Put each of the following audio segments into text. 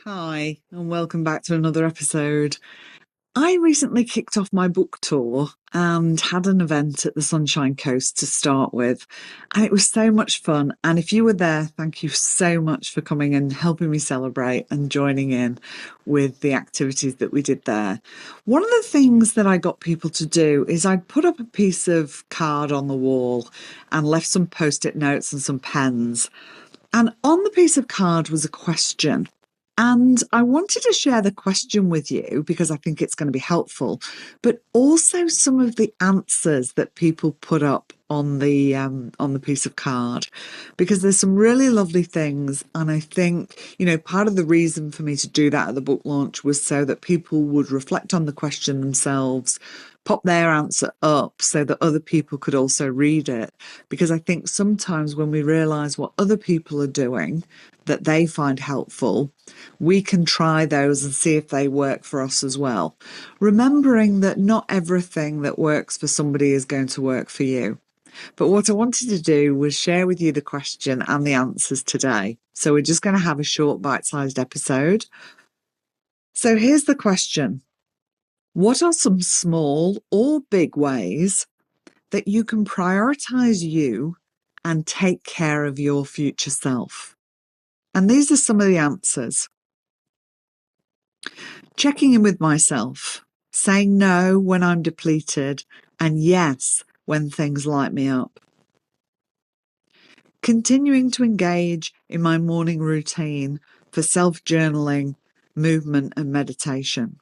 Hi, and welcome back to another episode. I recently kicked off my book tour and had an event at the Sunshine Coast to start with, and it was so much fun. And if you were there, thank you so much for coming and helping me celebrate and joining in with the activities that we did there. One of the things that I got people to do is I put up a piece of card on the wall and left some post-it notes and some pens. And on the piece of card was a question. And I wanted to share the question with you because I think it's going to be helpful, but also some of the answers that people put up on the piece of card, because there's some really lovely things. And I think, part of the reason for me to do that at the book launch was so that people would reflect on the question themselves, pop their answer up so that other people could also read it. Because I think sometimes when we realize what other people are doing that they find helpful, we can try those and see if they work for us as well. Remembering that not everything that works for somebody is going to work for you. But what I wanted to do was share with you the question and the answers today. So we're just going to have a short bite-sized episode. So here's the question. What are some small or big ways that you can prioritize you and take care of your future self? And these are some of the answers. Checking in with myself, saying no when I'm depleted, and yes when things light me up. Continuing to engage in my morning routine for self-journaling, movement, and meditation.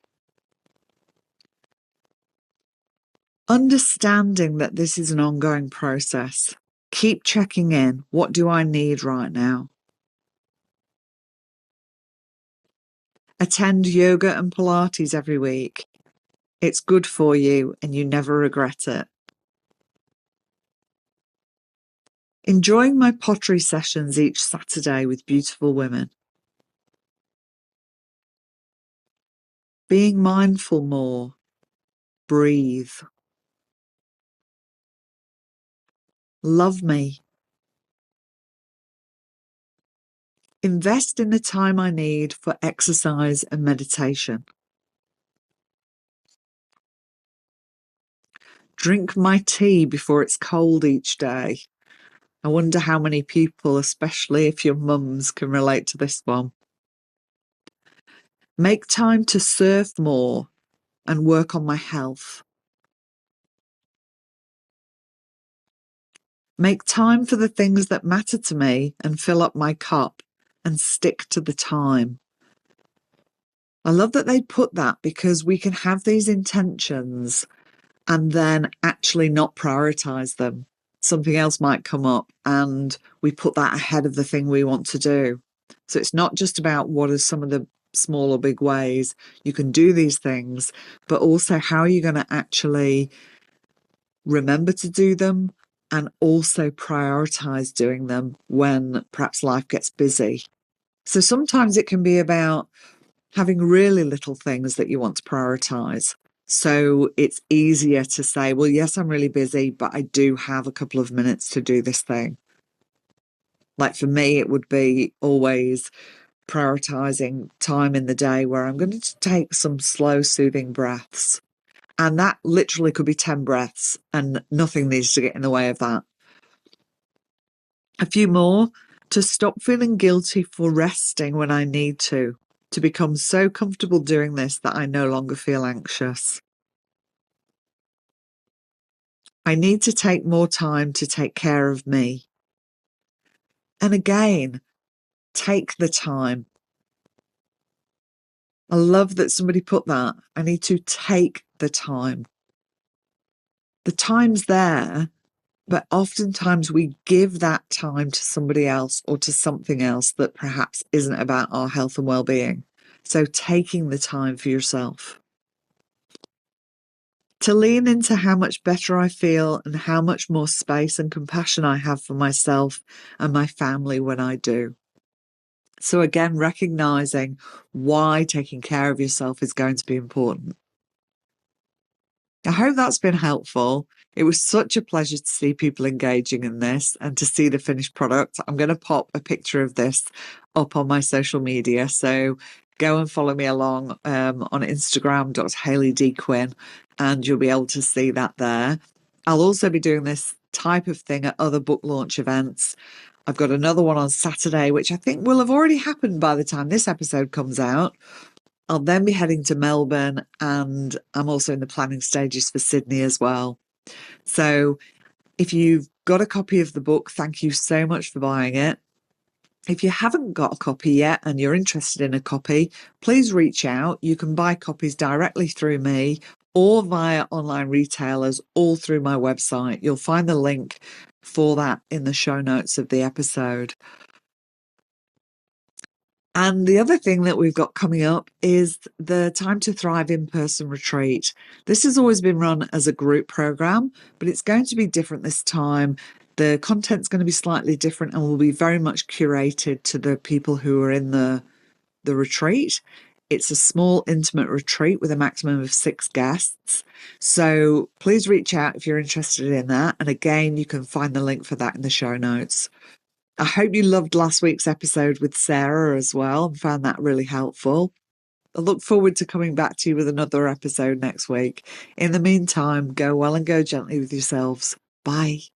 Understanding that this is an ongoing process. Keep checking in. What do I need right now? Attend yoga and Pilates every week. It's good for you and you never regret it. Enjoying my pottery sessions each Saturday with beautiful women. Being mindful more. Breathe. Love me. Invest in the time I need for exercise and meditation. Drink my tea before it's cold each day. I wonder how many people, especially if you're mums, can relate to this one. Make time to surf more and work on my health. Make time for the things that matter to me and fill up my cup and stick to the time. I love that they put that, because we can have these intentions and then actually not prioritize them. Something else might come up and we put that ahead of the thing we want to do. So it's not just about what are some of the small or big ways you can do these things, but also how are you going to actually remember to do them and also prioritize doing them when perhaps life gets busy. So sometimes it can be about having really little things that you want to prioritize. So it's easier to say, well, yes, I'm really busy, but I do have a couple of minutes to do this thing. Like for me, it would be always prioritizing time in the day where I'm going to take some slow, soothing breaths. And that literally could be 10 breaths and nothing needs to get in the way of that. A few more. To stop feeling guilty for resting when I need to become so comfortable doing this that I no longer feel anxious. I need to take more time to take care of me. And again, take the time. I love that somebody put that. I need to take the time. The time's there, but oftentimes we give that time to somebody else or to something else that perhaps isn't about our health and well-being. So taking the time for yourself. To lean into how much better I feel and how much more space and compassion I have for myself and my family when I do. So again, recognizing why taking care of yourself is going to be important. I hope that's been helpful. It was such a pleasure to see people engaging in this and to see the finished product. I'm going to pop a picture of this up on my social media. So go and follow me along on Instagram, Hayley_Quinn, and you'll be able to see that there. I'll also be doing this type of thing at other book launch events. I've got another one on Saturday, which I think will have already happened by the time this episode comes out. I'll then be heading to Melbourne, and I'm also in the planning stages for Sydney as well. So if you've got a copy of the book, thank you so much for buying it. If you haven't got a copy yet and you're interested in a copy, please reach out. You can buy copies directly through me or via online retailers, all through my website. You'll find the link for that in the show notes of the episode. And the other thing that we've got coming up is the Time to Thrive in-person retreat. This has always been run as a group program, but it's going to be different this time. The content's going to be slightly different and will be very much curated to the people who are in the retreat. It's a small, intimate retreat with a maximum of 6 guests. So please reach out if you're interested in that. And again, you can find the link for that in the show notes. I hope you loved last week's episode with Sarah as well and found that really helpful. I look forward to coming back to you with another episode next week. In the meantime, go well and go gently with yourselves. Bye.